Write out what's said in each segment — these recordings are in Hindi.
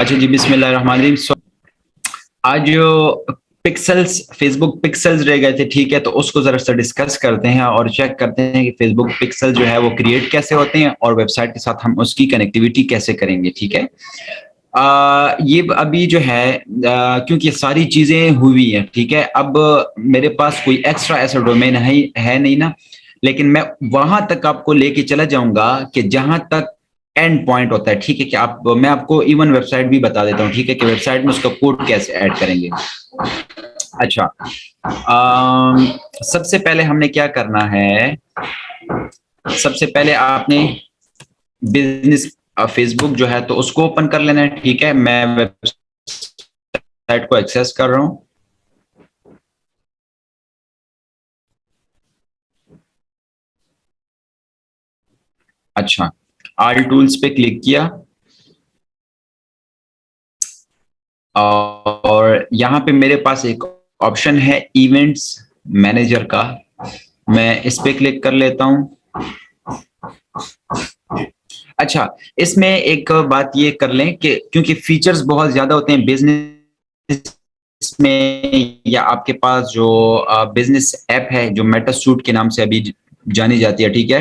अच्छा जी, बिस्मिल्लाहिर्रहमानिर्रहीम। आज जो पिक्सल्स, फेसबुक पिक्सल्स रह गए थे, ठीक है, तो उसको जरा सा डिस्कस करते हैं और चेक करते हैं कि फेसबुक पिक्सल जो है वो क्रिएट कैसे होते हैं और वेबसाइट के साथ हम उसकी कनेक्टिविटी कैसे करेंगे। ठीक है, ये अभी जो है क्योंकि ये सारी चीजें हुई हैं, ठीक है, अब मेरे पास कोई एक्स्ट्रा ऐसा डोमेन है नहीं ना, लेकिन मैं वहां तक आपको लेके चला जाऊंगा कि जहां तक एंड पॉइंट होता है। ठीक है, कि आप, मैं आपको इवन वेबसाइट भी बता देता हूँ, ठीक है, कि वेबसाइट में उसका कोड कैसे ऐड करेंगे। अच्छा, सबसे पहले हमने क्या करना है, सबसे पहले आपने बिजनेस फेसबुक जो है तो उसको ओपन कर लेना है। ठीक है, मैं वेबसाइट को एक्सेस कर रहा हूं। अच्छा, ऑल टूल्स पे क्लिक किया और यहाँ पे मेरे पास एक ऑप्शन है इवेंट्स मैनेजर का, मैं इस पे क्लिक कर लेता हूं। अच्छा, इसमें एक बात ये कर लें कि क्योंकि फीचर्स बहुत ज्यादा होते हैं बिजनेस में, या आपके पास जो बिजनेस ऐप है जो मेटासूट के नाम से अभी जानी जाती है, ठीक है,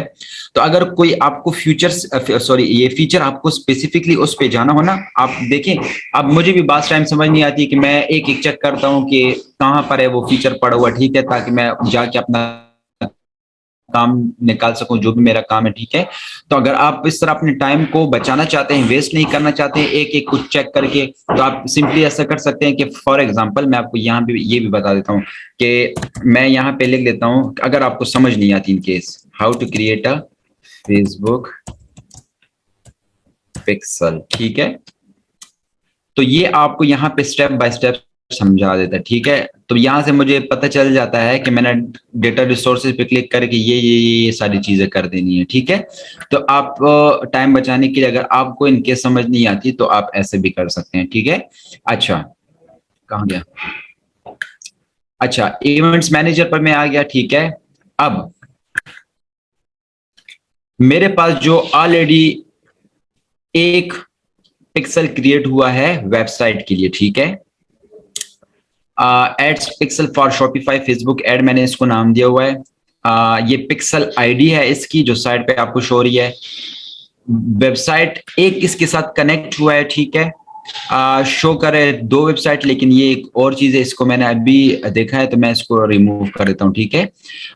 तो अगर कोई आपको फ्यूचर्स सॉरी ये फीचर आपको स्पेसिफिकली उस पे जाना हो ना, आप देखें। अब मुझे भी बात टाइम समझ नहीं आती कि मैं एक एक चेक करता हूँ कि कहाँ पर है वो फीचर पड़ा हुआ, ठीक है, ताकि मैं जाके अपना काम निकाल सकूं, जो भी मेरा काम है। ठीक है, तो अगर आप इस तरह अपने टाइम को बचाना चाहते हैं, वेस्ट नहीं करना चाहते हैं एक एक कुछ चेक करके, तो आप सिंपली ऐसा कर सकते हैं कि फॉर एग्जांपल मैं आपको यहाँ पे ये भी बता देता हूँ कि मैं यहाँ पे लिख लेता हूँ, अगर आपको समझ नहीं आती in case, how to create a Facebook pixel. ठीक है, तो ये आपको यहाँ पे स्टेप बाय स्टेप समझा देता है। ठीक है, तो यहाँ से मुझे पता चल जाता है कि मैंने डेटा रिसोर्सेज पे क्लिक करके ये सारी चीजें कर देनी है। ठीक है, तो आप टाइम बचाने के लिए अगर आपको इनके समझ नहीं आती तो आप ऐसे भी कर सकते हैं। ठीक है, अच्छा, कहाँ गया, अच्छा, इवेंट्स मैनेजर पर मैं आ गया। ठीक है, अब मेरे पास जो ऑलरेडी एक पिक्सल क्रिएट हुआ है वेबसाइट के लिए, ठीक है, ads pixel for Shopify Facebook ad, मैंने इसको नाम दिया हुआ है। ये पिक्सल आईडी है इसकी जो साइड पे आपको शो हो रही है। वेबसाइट एक इसके साथ कनेक्ट हुआ है, ठीक है, शो करे दो वेबसाइट, लेकिन ये एक और चीज है, इसको मैंने अभी देखा है तो मैं इसको रिमूव कर देता हूँ। ठीक है,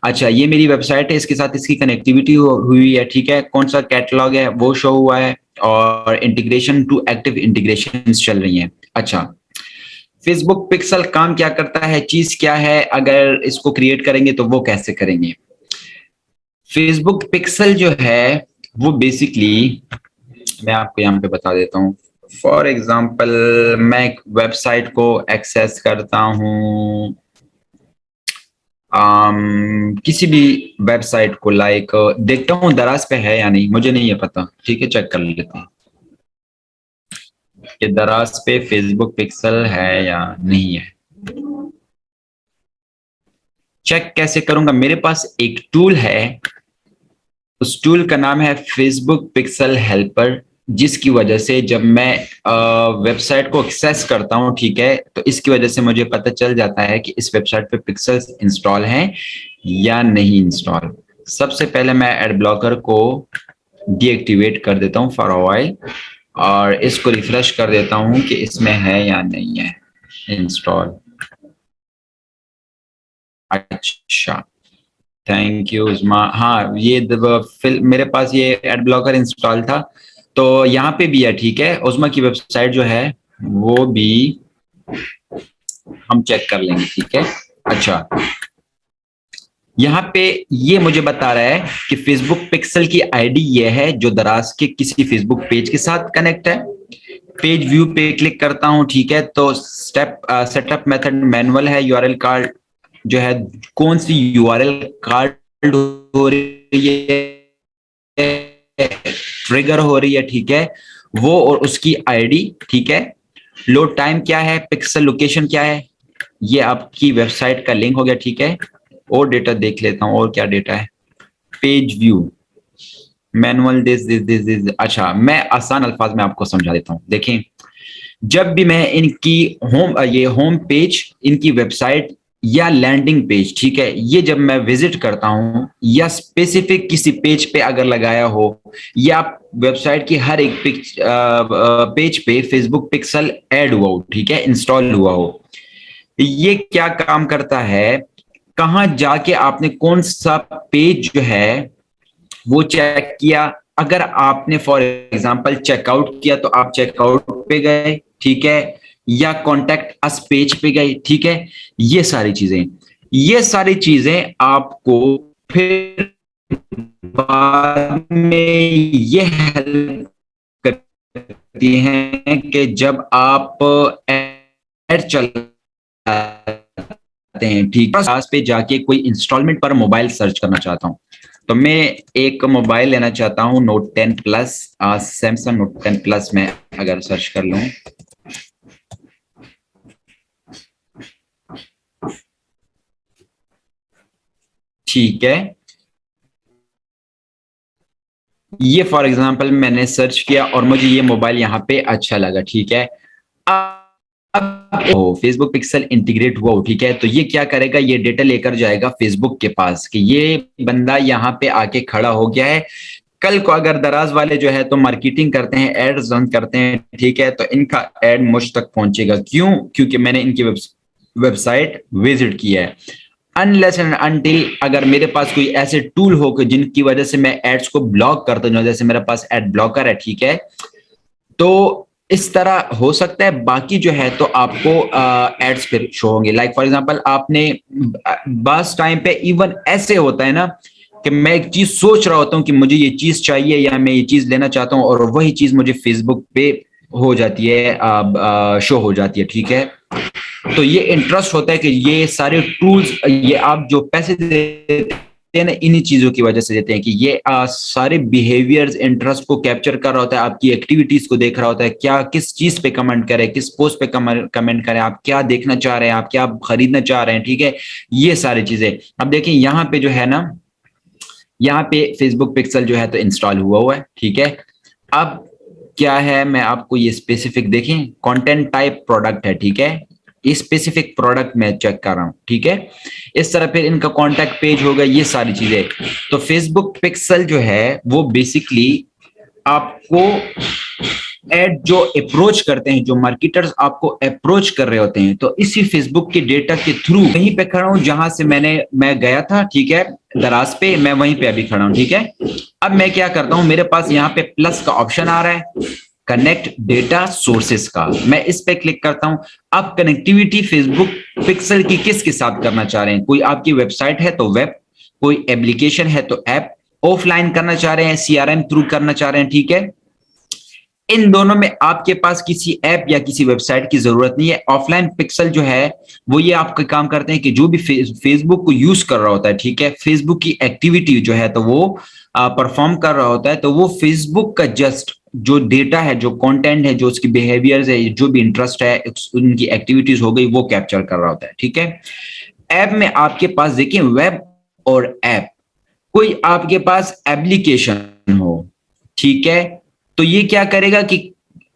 अच्छा, ये मेरी वेबसाइट है, इसके साथ इसकी कनेक्टिविटी हुई है। ठीक है, कौन सा कैटलॉग है वो शो हुआ है और इंटीग्रेशन टू एक्टिव इंटीग्रेशन चल रही है। अच्छा, फेसबुक पिक्सल काम क्या करता है, चीज क्या है, अगर इसको क्रिएट करेंगे तो वो कैसे करेंगे। फेसबुक पिक्सल जो है वो बेसिकली, मैं आपको यहाँ पे बता देता हूँ। फॉर एग्जाम्पल मैं एक वेबसाइट को एक्सेस करता हूँ, किसी भी वेबसाइट को, लाइक देखता हूँ दराज पे है या नहीं, मुझे नहीं है पता। ठीक है, चेक कर लेता हूँ कि दराज पे फेसबुक पिक्सल है या नहीं है। चेक कैसे करूंगा, मेरे पास एक टूल है, उस टूल का नाम है फेसबुक पिक्सल हेल्पर, जिसकी वजह से जब मैं वेबसाइट को एक्सेस करता हूं, ठीक है, तो इसकी वजह से मुझे पता चल जाता है कि इस वेबसाइट पे पिक्सल्स इंस्टॉल हैं या नहीं इंस्टॉल। सबसे पहले मैं एड ब्लॉकर को डीएक्टिवेट कर देता हूं फॉर अ व्हाइल और इसको रिफ्रेश कर देता हूं कि इसमें है या नहीं है इंस्टॉल। अच्छा, थैंक यू उस्मा। हाँ, ये मेरे पास ये एड ब्लॉकर इंस्टॉल था, तो यहाँ पे भी है। ठीक है, उस्मा की वेबसाइट जो है वो भी हम चेक कर लेंगे। ठीक है, अच्छा, यहाँ पे ये मुझे बता रहा है कि फेसबुक पिक्सल की आईडी ये है जो दराज के किसी फेसबुक पेज के साथ कनेक्ट है। पेज व्यू पे क्लिक करता हूँ, ठीक है, तो स्टेप सेटअप मेथड मैनुअल है, यूआरएल कार्ड जो है, कौन सी यूआरएल कार्ड हो रही है, ट्रिगर हो रही है, ठीक है, वो और उसकी आईडी। ठीक है, लोड टाइम क्या है, पिक्सल लोकेशन क्या है, ये आपकी वेबसाइट का लिंक हो गया। ठीक है, और डेटा देख लेता हूँ, और क्या डेटा है, page view, manual this this this this. अच्छा, मैं आसान अल्फाज में आपको समझा देता हूँ, देखें, जब भी मैं इनकी होम पेज, इनकी वेबसाइट या लैंडिंग पेज, ठीक है, ये जब मैं विजिट करता हूं या स्पेसिफिक किसी पेज पे अगर लगाया हो या वेबसाइट की हर एक पेज पे फेसबुक पिक्सल ऐड हुआ हो, ठीक है, इंस्टॉल हुआ हो, ये क्या काम करता है, कहां जाके आपने कौन सा पेज जो है वो चेक किया। अगर आपने फॉर एग्जांपल चेकआउट किया तो आप चेकआउट पे गए, ठीक है, या कॉन्टेक्ट अस पेज पे गए, ठीक है। ये सारी चीजें आपको फिर बाद में ये हेल्प करती हैं कि जब आप ऐड चलाते हैं, ठीक है, पास पे जाके कोई इंस्टॉलमेंट पर मोबाइल सर्च करना चाहता हूं, तो मैं एक मोबाइल लेना चाहता हूं note 10 plus, Samsung note 10 plus में अगर सर्च कर लूं, ठीक है, ये फॉर एग्जांपल मैंने सर्च किया और मुझे ये मोबाइल यहाँ पे अच्छा लगा, ठीक है। अब फेसबुक पिक्सल इंटीग्रेट हुआ, ठीक है, तो ये क्या करेगा, ये डेटा लेकर जाएगा फेसबुक के पास कि ये बंदा यहाँ पे आके खड़ा हो गया है। कल को अगर दराज वाले जो है तो मार्केटिंग करते हैं, एड्स रन करते हैं, ठीक है, तो इनका एड मुझ तक पहुंचेगा। क्यों? क्योंकि मैंने इनकी वेबसाइट विजिट किया है। अनलेस एंड अनटिल अगर मेरे पास कोई ऐसे टूल हो कि जिनकी वजह से मैं एड्स को ब्लॉक कर दूं, जैसे मेरे पास एड ब्लॉकर है, ठीक है, तो इस तरह हो सकता है। बाकी जो है तो आपको एड्स फिर शो होंगे। लाइक फॉर एग्जांपल आपने बस टाइम पे इवन ऐसे होता है ना कि मैं एक चीज सोच रहा होता हूँ कि मुझे ये चीज चाहिए या मैं ये चीज लेना चाहता हूँ और वही चीज मुझे फेसबुक पे हो जाती है, शो हो जाती है, ठीक है। तो ये इंटरेस्ट होता है कि ये सारे टूल्स, ये आप जो पैसे देते हैं ना, इन्हीं चीजों की वजह से देते हैं कि ये सारे बिहेवियर्स इंटरेस्ट को कैप्चर कर रहा होता है, आपकी एक्टिविटीज को देख रहा होता है, क्या किस चीज पे कमेंट करें, किस पोस्ट पे कमेंट करें, आप क्या देखना चाह रहे हैं, आप क्या खरीदना चाह रहे हैं, ठीक है, ये सारी चीजें। अब देखिए यहाँ पे जो है ना, यहाँ पे फेसबुक पिक्सल जो है तो इंस्टॉल हुआ है, ठीक है। अब क्या है, मैं आपको ये स्पेसिफिक देखें, कंटेंट टाइप प्रोडक्ट है, ठीक है, स्पेसिफिक प्रोडक्ट मैं चेक कर रहा हूं, ठीक है। इस तरह फिर इनका कॉन्टैक्ट पेज होगा, ये सारी चीजें। तो फेसबुक पिक्सल जो है वो बेसिकली आपको एड जो अप्रोच करते हैं, जो मार्केटर्स आपको अप्रोच कर रहे होते हैं, तो इसी फेसबुक के डेटा के थ्रू वहीं पे खड़ा हूं जहां से मैं गया था, ठीक है, दराज पे, मैं वहीं पे अभी खड़ा हूं, ठीक है। अब मैं क्या करता हूं, मेरे पास यहाँ पे प्लस का ऑप्शन आ रहा है, कनेक्ट डेटा सोर्सेस का, मैं इस पे क्लिक करता हूं। आप कनेक्टिविटी फेसबुक पिक्सल की किसके साथ करना चाह रहे हैं? कोई आपकी वेबसाइट है तो वेब, कोई एप्लीकेशन है तो ऐप, ऑफलाइन करना चाह रहे हैं, सीआरएम थ्रू करना चाह रहे हैं, ठीक है। इन दोनों में आपके पास किसी ऐप या किसी वेबसाइट की जरूरत नहीं है। ऑफलाइन पिक्सल जो है वो ये आपका काम करते हैं कि जो भी फेसबुक को यूज कर रहा होता है, ठीक है, फेसबुक की एक्टिविटी जो है तो वो परफॉर्म कर रहा होता है, तो वो फेसबुक का जस्ट जो डेटा है, जो कंटेंट है, जो उसकी बिहेवियर्स है, जो भी इंटरेस्ट है, उनकी एक्टिविटीज हो गई, वो कैप्चर कर रहा होता है, ठीक है। ऐप में आपके पास देखिए वेब और ऐप, कोई आपके पास एप्लीकेशन हो, ठीक है, तो ये क्या करेगा कि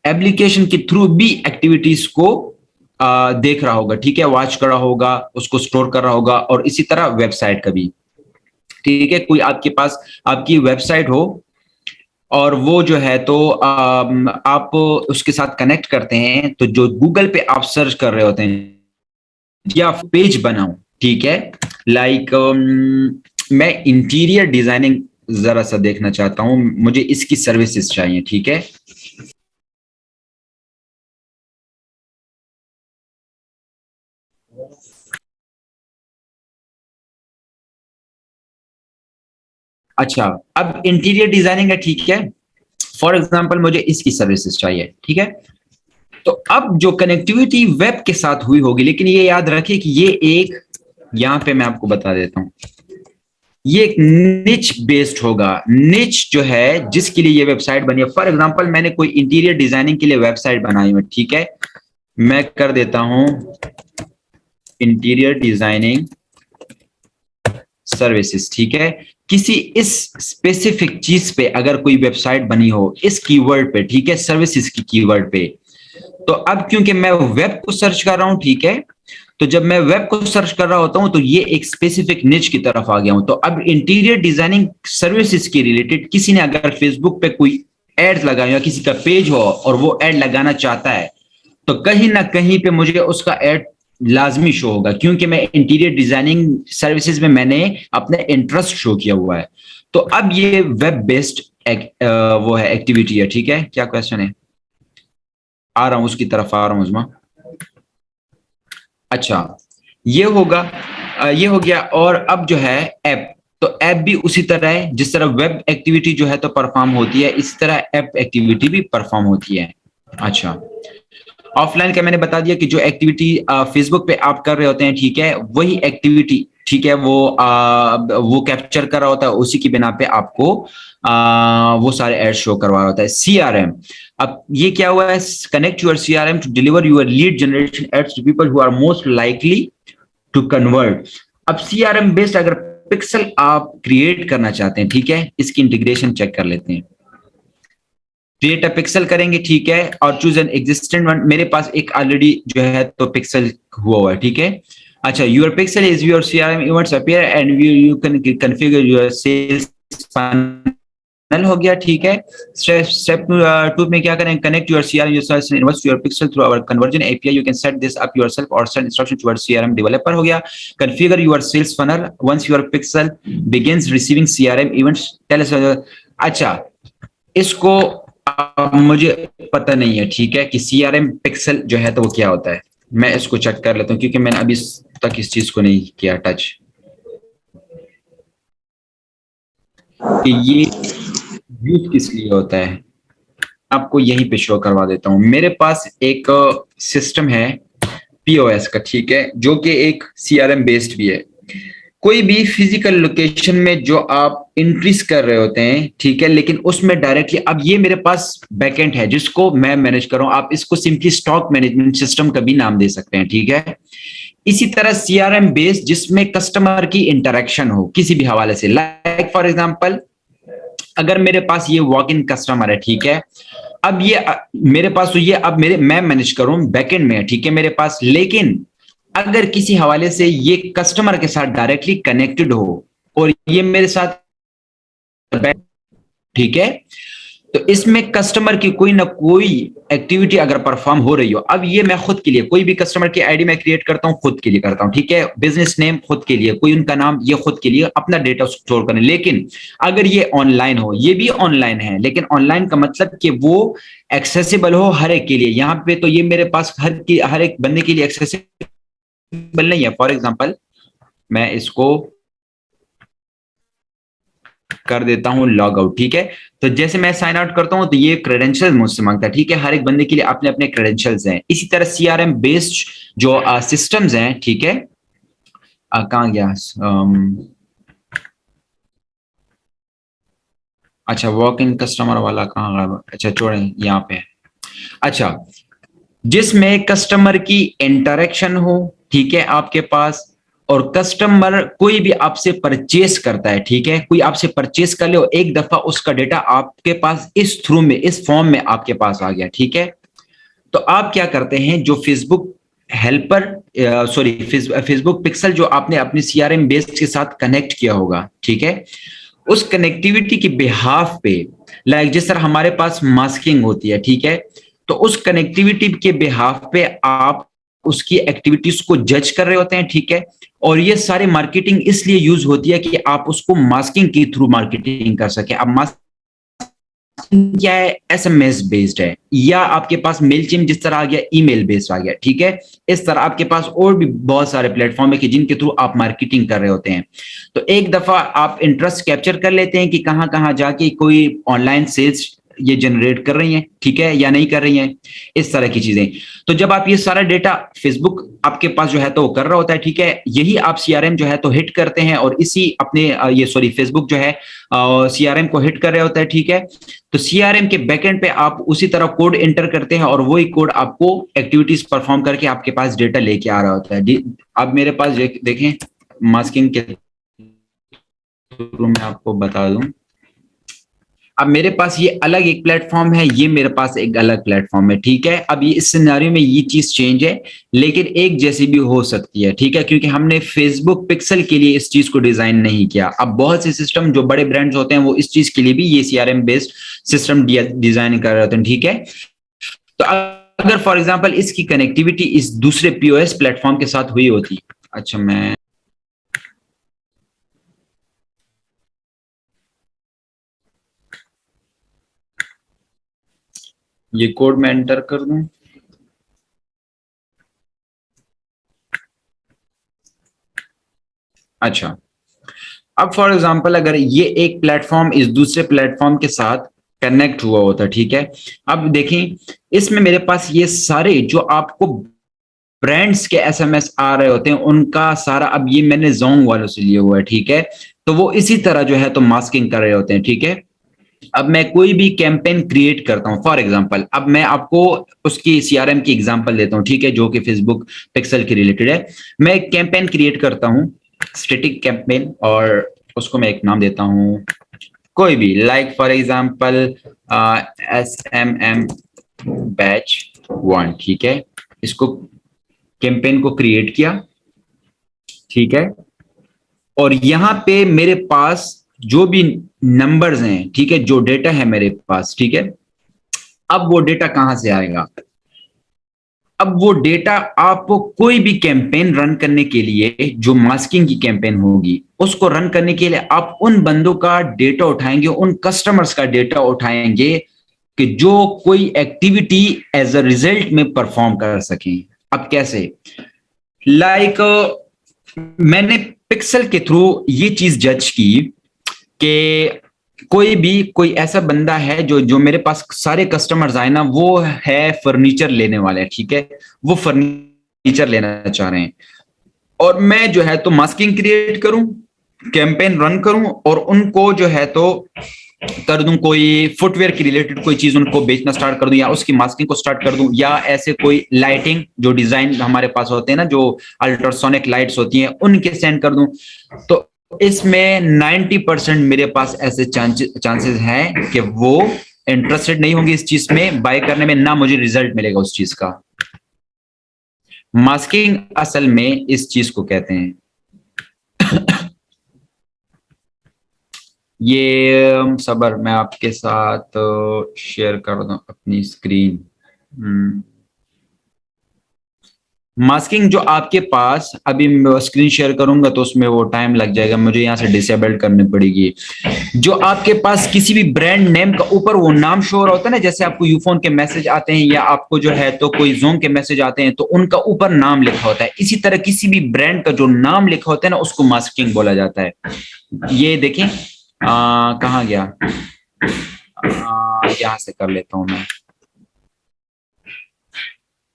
एप्लीकेशन के थ्रू भी एक्टिविटीज को देख रहा होगा, ठीक है, वॉच कर रहा होगा, उसको स्टोर कर रहा होगा, और इसी तरह वेबसाइट का भी, ठीक है। कोई आपके पास आपकी वेबसाइट हो और वो जो है तो आप उसके साथ कनेक्ट करते हैं, तो जो गूगल पे आप सर्च कर रहे होते हैं या पेज बनाऊं, ठीक है, लाइक मैं इंटीरियर डिजाइनिंग जरा सा देखना चाहता हूं, मुझे इसकी सर्विसेज चाहिए, ठीक है। अच्छा, अब इंटीरियर डिजाइनिंग है, ठीक है, फॉर एग्जांपल मुझे इसकी सर्विसेज चाहिए, ठीक है। तो अब जो कनेक्टिविटी वेब के साथ हुई होगी, लेकिन ये याद रखिए कि ये एक, यहां पे मैं आपको बता देता हूं, ये एक निच बेस्ड होगा। निच जो है जिसके लिए ये वेबसाइट बनी है, फॉर एग्जांपल मैंने कोई इंटीरियर डिजाइनिंग के लिए वेबसाइट बनाई है, ठीक है, मैं कर देता हूं इंटीरियर डिजाइनिंग सर्विसेज, ठीक है। किसी इस स्पेसिफिक चीज पे अगर कोई वेबसाइट बनी हो इस कीवर्ड पे, ठीक है, सर्विसेज की कीवर्ड पे, तो अब क्योंकि मैं वेब को सर्च कर रहा हूं, ठीक है, तो जब मैं वेब को सर्च कर रहा होता हूं तो ये एक स्पेसिफिक निच की तरफ आ गया हूं। तो अब इंटीरियर डिजाइनिंग सर्विसेज के रिलेटेड किसी ने अगर फेसबुक पे कोई एड्स लगाया या किसी का पेज हो और वो एड लगाना चाहता है, तो कहीं ना कहीं पे मुझे उसका एड लाजमी शो होगा, क्योंकि मैं इंटीरियर डिजाइनिंग सर्विसेज में मैंने अपना इंटरेस्ट शो किया हुआ है। तो अब ये वेब बेस्ड वो है एक्टिविटी है, ठीक है। क्या क्वेश्चन है? आ रहा हूं, उसकी तरफ आ रहा हूं उस्मा। अच्छा, ये होगा, ये हो गया। और अब जो है ऐप, तो ऐप भी उसी तरह है, जिस तरह वेब एक्टिविटी जो है तो परफॉर्म होती है, इसी तरह ऐप एक्टिविटी भी परफॉर्म होती है। अच्छा, ऑफलाइन का मैंने बता दिया कि जो एक्टिविटी फेसबुक पे आप कर रहे होते हैं, ठीक है, वही एक्टिविटी, ठीक है, वो कैप्चर कर रहा होता है, उसी की बिना पे आपको वो सारे एड शो करवा रहा होता है। सीआरएम, अब ये क्या हुआ है? Connect your CRM to deliver your lead generation ads to people who are most likely to convert. अब सीआरएम बेस्ड अगर पिक्सल आप क्रिएट करना चाहते हैं, ठीक है, इसकी इंटीग्रेशन चेक कर लेते हैं। क्रिएट अ पिक्सल करेंगे, ठीक है, और चूज एन एग्जिस्टेंट वन। मेरे पास एक ऑलरेडी जो है तो पिक्सल हुआ है, ठीक है। अच्छा, your pixel is your CRM events appear and you can configure your sales funnel, हो गया, ठीक है। स्टेप टू में क्या करें? Connect your CRM users and inverse your pixel through our conversion API. You can set this up yourself और send instruction towards CRM developer, हो गया। Configure your sales funnel once your pixel begins receiving CRM events, tell us. अच्छा, इसको मुझे पता नहीं है, ठीक है, कि सीआरएम पिक्सल जो है तो वो क्या होता है। मैं इसको चेक कर लेता हूँ, क्योंकि मैंने अभी तक इस चीज को नहीं किया टच, कि ये यूज किस लिए होता है। आपको यहीं पे शो करवा देता हूँ। मेरे पास एक सिस्टम है पीओएस का, ठीक है, जो कि एक सीआरएम बेस्ड भी है। कोई भी फिजिकल लोकेशन में जो आप इंट्रीज कर रहे होते हैं, ठीक है, लेकिन उसमें डायरेक्टली, अब ये मेरे पास बैकएंड है जिसको मैं मैनेज कर रहा हूं। आप इसको सिंपली स्टॉक मैनेजमेंट सिस्टम का भी नाम दे सकते हैं, ठीक है। इसी तरह सीआरएम बेस्ड जिसमें कस्टमर की इंटरेक्शन हो किसी भी हवाले से, लाइक फॉर एग्जांपल, अगर मेरे पास ये वॉक इन कस्टमर है, ठीक है, अब ये मेरे पास तो ये अब मैं मैनेज करूं बैकएंड में है, ठीक है, मेरे पास। लेकिन अगर किसी हवाले से ये कस्टमर के साथ डायरेक्टली कनेक्टेड हो और ये मेरे साथ, ठीक है, तो इसमें कस्टमर की कोई ना कोई एक्टिविटी अगर परफॉर्म हो रही हो, अब ये मैं खुद के लिए कोई भी कस्टमर की आईडी मैं क्रिएट करता हूं, खुद के लिए करता हूं, ठीक है, बिजनेस नेम खुद के लिए, कोई उनका नाम, ये खुद के लिए अपना डेटा स्टोर करने। लेकिन अगर ये ऑनलाइन हो, ये भी ऑनलाइन है, लेकिन ऑनलाइन का मतलब कि वो एक्सेसिबल हो हर एक के लिए। यहाँ पे तो ये मेरे पास हर एक बंदे के लिए एक्सेसिबल नहीं है। फॉर एग्जाम्पल, मैं इसको कर देता हूं लॉग आउट, ठीक है। तो जैसे मैं साइन आउट करता हूं तो ये क्रेडेंशियल मुझसे मांगता है, ठीक है, हर एक बंदे के लिए अपने अपने क्रेडेंशियल्स हैं। इसी तरह सीआरएम बेस्ड जो सिस्टम्स हैं, ठीक है, कहां गया? अच्छा, वॉक इन कस्टमर वाला कहां गया? अच्छा, छोड़ें, यहाँ पे। अच्छा, जिसमें कस्टमर की इंटरेक्शन हो, ठीक है, आपके पास, और कस्टमर कोई भी आपसे परचेस करता है, ठीक है, कोई आपसे परचेस कर ले और एक दफा उसका डेटा आपके पास इस थ्रू में, इस फॉर्म में आपके पास आ गया, ठीक है, तो आप क्या करते हैं? जो Facebook helper, sorry, Facebook pixel जो आपने अपने सीआरएम बेस के साथ कनेक्ट किया होगा, ठीक है, उस कनेक्टिविटी के बिहाफ पे, लाइक जिस तरह हमारे पास मास्किंग होती है, ठीक है, तो उस कनेक्टिविटी के बिहाफ पे आप उसकी एक्टिविटीज को जज कर रहे होते हैं, ठीक है। और ये सारे मार्केटिंग इसलिए यूज होती है कि आप उसको मास्किंग के थ्रू मार्केटिंग कर सके। अब मास्किंग क्या है? एसएमएस बेस्ड है, या आपके पास मेलचिम जिस तरह आ गया, ईमेल बेस्ड आ गया, ठीक है। इस तरह आपके पास और भी बहुत सारे प्लेटफॉर्म है कि जिनके थ्रू आप मार्केटिंग कर रहे होते हैं। तो एक दफा आप इंटरेस्ट कैप्चर कर लेते हैं कि कहां कहां जाके कोई ऑनलाइन सेल्स ये जनरेट कर रही हैं, ठीक है, या नहीं कर रही हैं, इस तरह की चीजें। तो जब आप ये सारा डेटा फेसबुक आपके पास जो है तो वो कर रहा होता है, ठीक है, यही आप सीआरएम जो है तो हिट करते हैं, और इसी अपने ये सॉरी फेसबुक जो है सीआरएम को हिट कर रहा होता है, ठीक है। तो सीआरएम के बैकएंड पे आप उसी तरह कोड एंटर करते हैं और वही कोड आपको एक्टिविटीज परफॉर्म करके आपके पास डेटा लेके आ रहा होता है। अब मेरे पास देखें, मास्किंग के थ्रू मैं आपको बता दूं, अब मेरे पास ये अलग एक प्लेटफॉर्म है, ये मेरे पास एक अलग प्लेटफॉर्म है, ठीक है। अब ये इस सिनेरियो में ये चीज चेंज है, लेकिन एक जैसी भी हो सकती है, ठीक है, क्योंकि हमने फेसबुक पिक्सल के लिए इस चीज को डिजाइन नहीं किया। अब बहुत से सिस्टम जो बड़े ब्रांड्स होते हैं वो इस चीज के लिए भी ये सीआरएम बेस्ड सिस्टम डिजाइन कर रहे होते हैं, ठीक है। तो अगर फॉर एग्जाम्पल इसकी कनेक्टिविटी इस दूसरे पीओएस प्लेटफॉर्म के साथ हुई होती, अच्छा मैं ये कोड में एंटर कर दूं, अच्छा। अब फॉर एग्जांपल अगर ये एक प्लेटफॉर्म इस दूसरे प्लेटफॉर्म के साथ कनेक्ट हुआ होता, ठीक है। अब देखें इसमें मेरे पास ये सारे जो आपको ब्रांड्स के एसएमएस आ रहे होते हैं उनका सारा, अब ये मैंने जोंग वालों से लिया हुआ है, ठीक है। तो वो इसी तरह जो है तो मास्किंग कर रहे होते हैं, ठीक है। अब मैं कोई भी कैंपेन क्रिएट करता हूं फॉर एग्जांपल, अब मैं आपको उसकी सीआरएम की एग्जांपल देता हूं, ठीक है, जो कि फेसबुक पिक्सल के रिलेटेड है। मैं एक कैंपेन क्रिएट करता हूं, स्टैटिक कैंपेन, और उसको मैं एक नाम देता हूं कोई भी, like for example SMM batch 1, ठीक है। इसको कैंपेन को क्रिएट किया, ठीक है। और यहां पे मेरे पास जो भी नंबर्स हैं, ठीक है, जो डेटा है मेरे पास, ठीक है। अब वो डेटा कहां से आएगा? अब वो डेटा आपको कोई भी कैंपेन रन करने के लिए, जो मास्किंग की कैंपेन होगी उसको रन करने के लिए आप उन बंदों का डेटा उठाएंगे, उन कस्टमर्स का डेटा उठाएंगे कि जो कोई एक्टिविटी एज अ रिजल्ट में परफॉर्म कर सकें। अब कैसे? लाइक मैंने पिक्सल के थ्रू ये चीज जज की कि कोई ऐसा बंदा है जो जो मेरे पास सारे कस्टमर्स आए ना, वो है फर्नीचर लेने वाले, ठीक है। वो फर्नीचर लेना चाह रहे हैं, और मैं जो है तो मास्किंग क्रिएट करूं, कैंपेन रन करूं, और उनको जो है तो कर दूं कोई फुटवेयर की रिलेटेड कोई चीज उनको बेचना स्टार्ट कर दूं, या उसकी मास्किंग को स्टार्ट कर दूं, या ऐसे कोई लाइटिंग जो डिजाइन हमारे पास होते हैं ना, जो अल्ट्रासोनिक लाइट्स होती हैं, उनके सेंड कर दूं। तो इसमें 90% मेरे पास ऐसे चांसेस हैं कि वो इंटरेस्टेड नहीं होंगे इस चीज में बाय करने में, ना मुझे रिजल्ट मिलेगा उस चीज का। मास्किंग असल में इस चीज को कहते हैं। ये सबर मैं आपके साथ शेयर कर दूं अपनी स्क्रीन। मास्किंग जो आपके पास, अभी मैं स्क्रीन शेयर करूंगा तो उसमें वो टाइम लग जाएगा, मुझे यहां से डिसेबल करनी पड़ेगी। जो आपके पास किसी भी ब्रांड नेम का ऊपर वो नाम शो होता है ना, जैसे आपको यूफोन के मैसेज आते हैं या आपको जो है तो कोई जोंग के मैसेज आते हैं, तो उनका ऊपर नाम लिखा होता है। इसी तरह किसी भी ब्रांड का जो नाम लिखा होता है ना, उसको मास्किंग बोला जाता है। ये देखें कहाँ गया, यहां से कर लेता हूं मैं।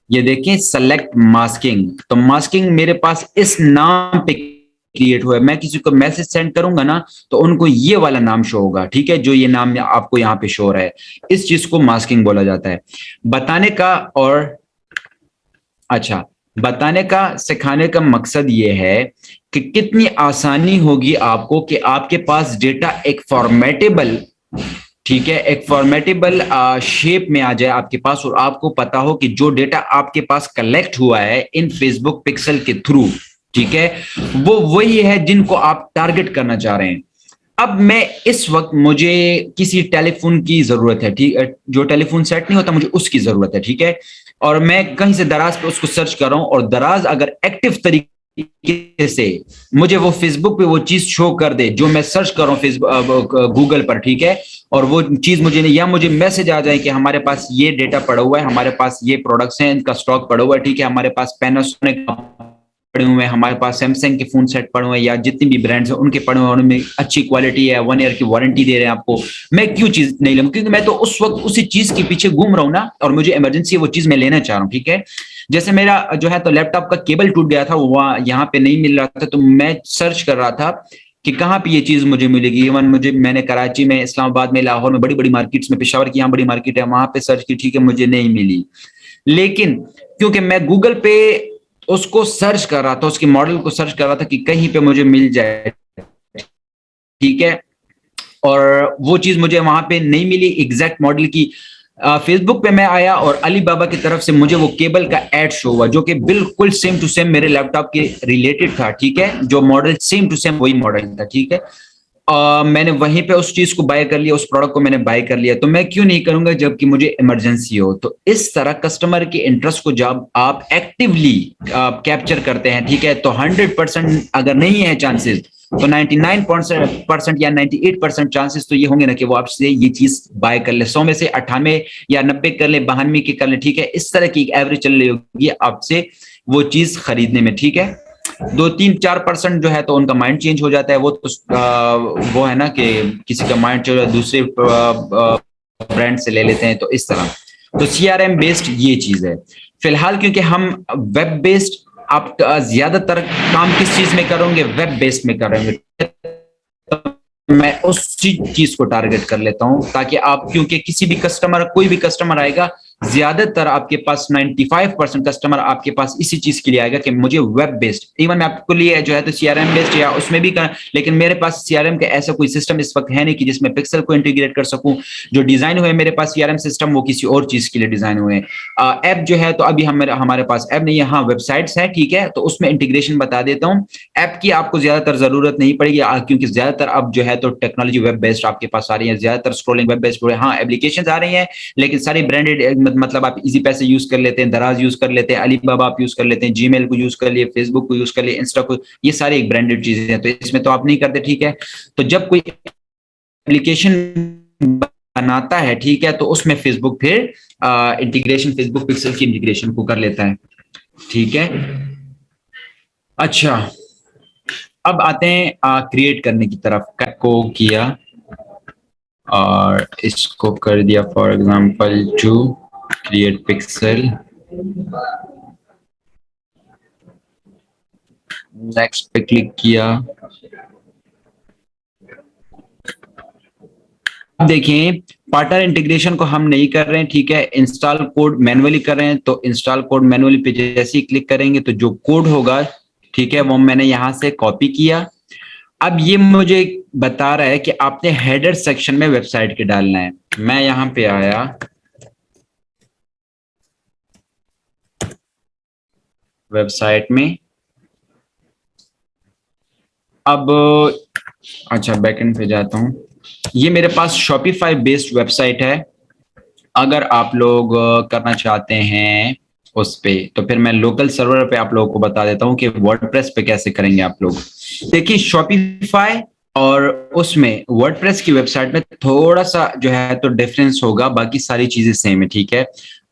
ये देखें सेलेक्ट मास्किंग, तो मास्किंग मेरे पास इस नाम पे क्रिएट हुआ है। मैं किसी को मैसेज सेंड करूंगा ना, तो उनको ये वाला नाम शो होगा, ठीक है, जो ये नाम आपको यहाँ पे शो हो रहा है। इस चीज को मास्किंग बोला जाता है। बताने का और अच्छा, बताने का सिखाने का मकसद ये है कि कितनी आसानी होगी आपको कि आपके पास डेटा एक फॉर्मेटेबल, ठीक है, एक फॉर्मेटेबल शेप में आ जाए आपके पास, और आपको पता हो कि जो डेटा आपके पास कलेक्ट हुआ है इन फेसबुक पिक्सल के थ्रू, ठीक है, वो वही है जिनको आप टारगेट करना चाह रहे हैं। अब मैं इस वक्त मुझे किसी टेलीफोन की जरूरत है, ठीक है, जो टेलीफोन सेट नहीं होता मुझे उसकी जरूरत है, ठीक है। और मैं कहीं से दराज पे उसको सर्च कर रहा हूं, और दराज अगर एक्टिव तरीके से मुझे वो फेसबुक पे वो चीज शो कर दे जो मैं सर्च कर रहा हूँ फेसबुक गूगल पर, ठीक है, और वो चीज मुझे नहीं, या मुझे मैसेज आ जाए कि हमारे पास ये डेटा पड़ा हुआ है, हमारे पास ये प्रोडक्ट्स हैं, इनका स्टॉक पड़ा हुआ है, ठीक है, हमारे पास पैनासोनिक पड़े हुए हैं, हमारे पास सैमसंग के फोन सेट पड़े हुए हैं, या जितनी भी ब्रांड्स हैं उनके पड़े हुए हैं, उनमें अच्छी क्वालिटी है, 1 ईयर की वारंटी दे रहे हैं आपको। मैं क्यों चीज नहीं लूंगा? क्योंकि मैं तो उस वक्त उसी चीज के पीछे घूम रहा हूं ना, और मुझे इमरजेंसी वो चीज मैं लेना चाह रहा हूँ, ठीक है। जैसे मेरा जो है तो लैपटॉप का केबल टूट गया था, वो यहाँ पे नहीं मिल रहा था, तो मैं सर्च कर रहा था कि कहाँ पे ये चीज मुझे मिलेगी। इवन मैंने कराची में, इस्लामाबाद में, लाहौर में, बड़ी बड़ी मार्केट्स में, पेशावर की यहाँ बड़ी मार्केट है, वहां पे सर्च की, ठीक है, मुझे नहीं मिली। लेकिन क्योंकि मैं गूगल पे उसको सर्च कर रहा था, उसके मॉडल को सर्च कर रहा था कि कहीं पे मुझे मिल जाए, ठीक है। और वो चीज मुझे वहां पे नहीं मिली एग्जैक्ट मॉडल की। फेसबुक पे मैं आया और अलीबाबा की तरफ से मुझे वो केबल का एड शो हुआ जो कि बिल्कुल सेम टू सेम मेरे लैपटॉप के रिलेटेड था, ठीक है, जो मॉडल सेम टू सेम वही मॉडल था, ठीक है। मैंने वहीं पे उस चीज को बाय कर लिया, उस प्रोडक्ट को मैंने बाय कर लिया, तो मैं क्यों नहीं करूंगा जबकि मुझे इमरजेंसी हो। तो इस तरह कस्टमर के इंटरेस्ट को जब आप एक्टिवली कैप्चर करते हैं, ठीक है, तो 100% अगर नहीं है चांसेस, तो 99% या 98% चांसेस तो ये होंगे ना कि वो आपसे ये चीज बाय कर ले। 100 में से 98 या 90 कर ले, 92 की कर ले, ठीक है, इस तरह की एवरेज चल रही होगी आपसे वो चीज खरीदने में, ठीक है। 2-3-4% जो है तो उनका माइंड चेंज हो जाता है, वो तो वो है ना कि किसी का माइंड जो है दूसरे ब्रांड से ले लेते हैं, तो इस तरह। तो सीआरएम बेस्ड ये चीज है फिलहाल, क्योंकि हम वेब बेस्ड, आप ज्यादातर काम किस चीज में करोगे, वेब बेस्ड में करेंगे, मैं उस चीज को टारगेट कर लेता हूं ताकि आप, क्योंकि किसी भी कस्टमर, कोई भी कस्टमर आएगा, ज्यादातर आपके पास 95% कस्टमर आपके पास इसी चीज के लिए आएगा कि मुझे वेब बेस्ड, इवन मैं आपको लिए जो है तो सीआरएम बेस्ड या उसमें भी कर, लेकिन मेरे पास सीआरएम का ऐसा कोई सिस्टम इस वक्त है नहीं कि जिसमें पिक्सल को इंटीग्रेट कर सकूं। जो डिजाइन हुए मेरे पास सीआरएम सिस्टम वो किसी और चीज के लिए डिजाइन हुए हैं। ऐप जो है तो अभी हमारे पास ऐप नहीं है, हाँ वेबसाइट्स है, ठीक है, तो उसमें इंटीग्रेशन बता देता हूँ। ऐप की आपको ज्यादातर जरूरत नहीं पड़ेगी क्योंकि ज्यादातर अब जो है तो टेक्नोलॉजी वेब बेस्ड आपके पास आ रही है, ज्यादातर स्क्रोलिंग वेब बेस्ड हो रही है। हाँ एप्लीकेशन आ रही हैं लेकिन सारी ब्रांडेड, मतलब आप इजी पैसे यूज कर लेते हैं, दराज यूज कर लेते हैं, अलीबाबा आप यूज कर लेते हैं, जीमेल को यूज कर लिए, फेसबुक को यूज कर लिए, इंस्टा को, ये सारी एक ब्रांडेड चीजें हैं, तो इसमें तो आप नहीं करते, ठीक है। तो जब कोई एप्लीकेशन बनाता है, ठीक है, तो उसमें फेसबुक फिर इंटीग्रेशन, फेसबुक पिक्सल की इंटीग्रेशन को कर लेता है, ठीक है। अच्छा, अब आते हैं क्रिएट करने की तरफ। को किया और इसको कर दिया for example to create pixel, next पे क्लिक किया। अब देखें पार्टनर इंटीग्रेशन को हम नहीं कर रहे हैं, ठीक है, इंस्टॉल कोड मैनुअली कर रहे हैं। तो इंस्टॉल कोड मैनुअली पे जैसे ही क्लिक करेंगे तो जो कोड होगा, ठीक है, वो मैंने यहां से कॉपी किया। अब ये मुझे बता रहा है कि आपने हेडर सेक्शन में वेबसाइट के डालना है। मैं यहां पे आया, वेबसाइट में, अब अच्छा बैकएंड पे जाता हूं। ये मेरे पास शॉपिफाई बेस्ड वेबसाइट है। अगर आप लोग करना चाहते हैं उस पे, तो फिर मैं लोकल सर्वर पे आप लोगों को बता देता हूं कि वर्डप्रेस पे कैसे करेंगे आप लोग। देखिए शॉपिफाई और उसमें वर्डप्रेस की वेबसाइट में थोड़ा सा जो है तो डिफरेंस होगा, बाकी सारी चीजें सेम है, ठीक है।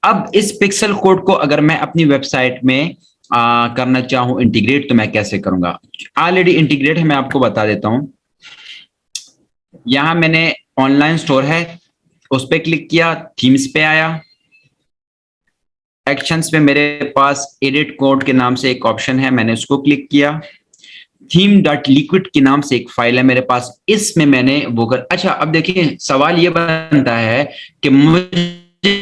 अब इस पिक्सल कोड को अगर मैं अपनी वेबसाइट में करना चाहूं इंटीग्रेट, तो मैं कैसे करूंगा। ऑलरेडी इंटीग्रेट है, मैं आपको बता देता हूं। यहां मैंने ऑनलाइन स्टोर है, उस पर क्लिक किया, थीम्स पे आया, एक्शंस में मेरे पास एडिट कोड के नाम से एक ऑप्शन है, मैंने उसको क्लिक किया। थीम डॉट लिक्विड के नाम से एक फाइल है मेरे पास, इसमें मैंने वो कर। अच्छा अब देखिए सवाल ये बनता है कि मुझे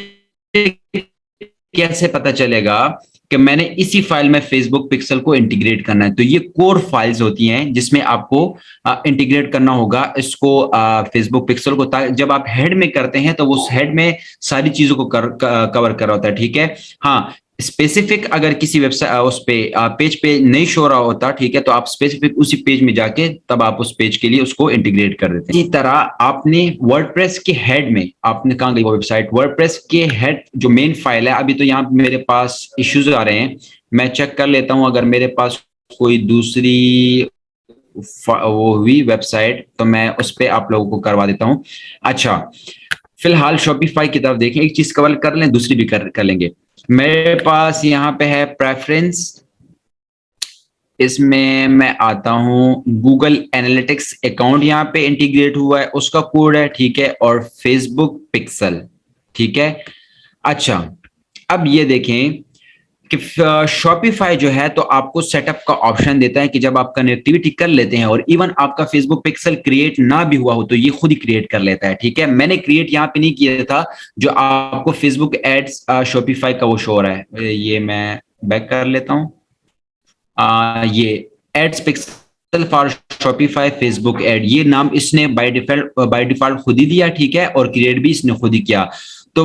कैसे पता चलेगा कि मैंने इसी फाइल में फेसबुक पिक्सल को इंटीग्रेट करना है। तो ये कोर फाइल्स होती हैं जिसमें आपको इंटीग्रेट करना होगा इसको फेसबुक पिक्सल को, जब आप हेड में करते हैं तो उस हेड में सारी चीजों को कवर कर रहा होता है, ठीक है। हाँ स्पेसिफिक अगर किसी वेबसाइट उस पे पेज पे नहीं शो रहा होता, ठीक है, तो आप स्पेसिफिक उसी पेज में जाके तब आप उस पेज के लिए उसको इंटीग्रेट कर देते हैं। इसी तरह आपने वर्डप्रेस के हेड में, आपने कहाँ गई वो वेबसाइट, वर्डप्रेस के हेड जो मेन फाइल है, अभी तो यहाँ मेरे पास इश्यूज आ रहे हैं, मैं चेक कर लेता हूँ अगर मेरे पास कोई दूसरी वो हुई वेबसाइट तो मैं उस पर आप लोगों को करवा देता हूँ। अच्छा फिलहाल शॉपिफाई की तरफ देखें, एक चीज कवर कर लें, दूसरी भी कर लेंगे। मेरे पास यहाँ पे है प्रेफरेंस, इसमें मैं आता हूँ, गूगल एनालिटिक्स अकाउंट यहाँ पे इंटीग्रेट हुआ है, उसका कोड है, ठीक है, और फेसबुक पिक्सल, ठीक है। अच्छा अब ये देखें कि शॉपिफाई जो है तो आपको सेटअप का ऑप्शन देता है कि जब आप कनेक्टिविटी कर लेते हैं और इवन आपका फेसबुक पिक्सल क्रिएट ना भी हुआ हो तो ये खुद ही क्रिएट कर लेता है, ठीक है। मैंने क्रिएट यहाँ पे नहीं किया था, जो आपको फेसबुक एड्स शॉपिफाई का वो शो हो रहा है। ये मैं बैक कर लेता हूँ, ये ads pixel for Shopify Facebook ad, ये नाम इसने बाय डिफॉल्ट खुद ही दिया, ठीक है, और क्रिएट भी इसने खुद ही किया। तो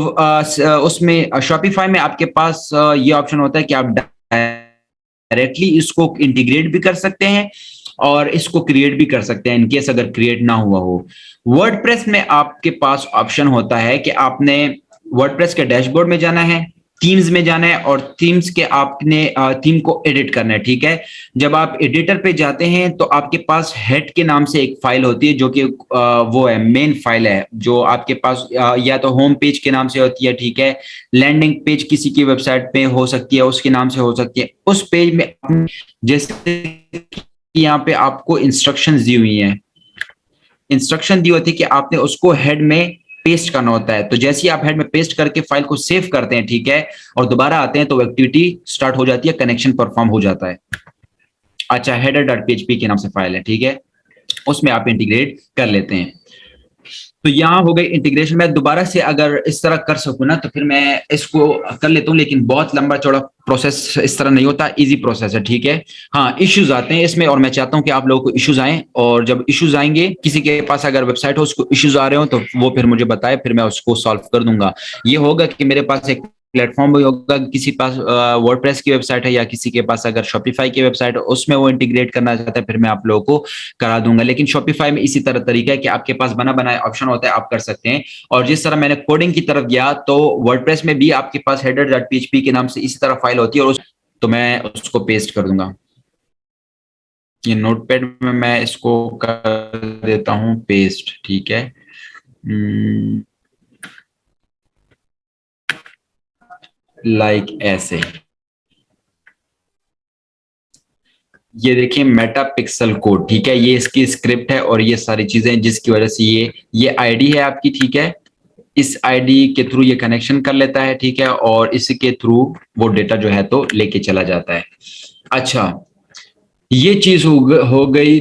उसमें शॉपिफाई में आपके पास ये ऑप्शन होता है कि आप डायरेक्टली इसको इंटीग्रेट भी कर सकते हैं और इसको क्रिएट भी कर सकते हैं इनकेस अगर क्रिएट ना हुआ हो। वर्डप्रेस में आपके पास ऑप्शन होता है कि आपने वर्डप्रेस के डैशबोर्ड में जाना है, थीम्स में जाना है, और थीम्स के आपने थीम को एडिट करना है, ठीक है। जब आप एडिटर पे जाते हैं तो आपके पास हेड के नाम से एक फाइल होती है जो कि वो है मेन फाइल है, जो आपके पास या तो होम पेज के नाम से होती है, ठीक है, लैंडिंग पेज किसी की वेबसाइट पे हो सकती है उसके नाम से हो सकती है। उस पेज में जैसे यहाँ पे आपको इंस्ट्रक्शंस दी हुई हैं, इंस्ट्रक्शन दी होती है कि आपने उसको हेड में पेस्ट करना होता है। तो जैसे ही आप हेड में पेस्ट करके फाइल को सेव करते हैं, ठीक है, और दोबारा आते हैं तो एक्टिविटी स्टार्ट हो जाती है, कनेक्शन परफॉर्म हो जाता है। अच्छा, header.php के नाम से फाइल है, ठीक है, उसमें आप इंटीग्रेट कर लेते हैं। तो यहाँ हो गई इंटीग्रेशन। मैं दोबारा से अगर इस तरह कर सकूं ना तो फिर मैं इसको कर लेता हूँ, लेकिन बहुत लंबा चौड़ा प्रोसेस इस तरह नहीं होता, इजी प्रोसेस है, ठीक है। हाँ, इश्यूज आते हैं इसमें और मैं चाहता हूँ कि आप लोगों को इश्यूज आए, और जब इश्यूज आएंगे, किसी के पास अगर वेबसाइट हो उसको इश्यूज आ रहे हो तो वो फिर मुझे बताए, फिर मैं उसको सॉल्व कर दूंगा। ये होगा कि मेरे पास एक प्लेटफॉर्म भी होगा, किसी पास वर्डप्रेस की वेबसाइट है या किसी के पास अगर शॉपिफाई की वेबसाइट है उसमें वो इंटीग्रेट करना चाहता है, फिर मैं आप लोगों को करा दूंगा। लेकिन शॉपिफाई में इसी तरह तरीका है कि आपके पास बना बनाया ऑप्शन होता है, आप कर सकते हैं। और जिस तरह मैंने कोडिंग की तरफ गया तो वर्डप्रेस में भी आपके पास header.php के नाम से इसी तरह फाइल होती है, और तो मैं उसको पेस्ट कर दूंगा। ये नोटपैड में मैं इसको कर देता हूं पेस्ट, ठीक है। लाइक ऐसे, ये देखिए मेटा पिक्सल कोड, ठीक है, ये इसकी स्क्रिप्ट है और ये सारी चीजें जिसकी वजह से ये आईडी है आपकी, ठीक है। इस आईडी के थ्रू ये कनेक्शन कर लेता है, ठीक है, और इसके थ्रू वो डेटा जो है तो लेके चला जाता है। अच्छा, ये चीज हो गई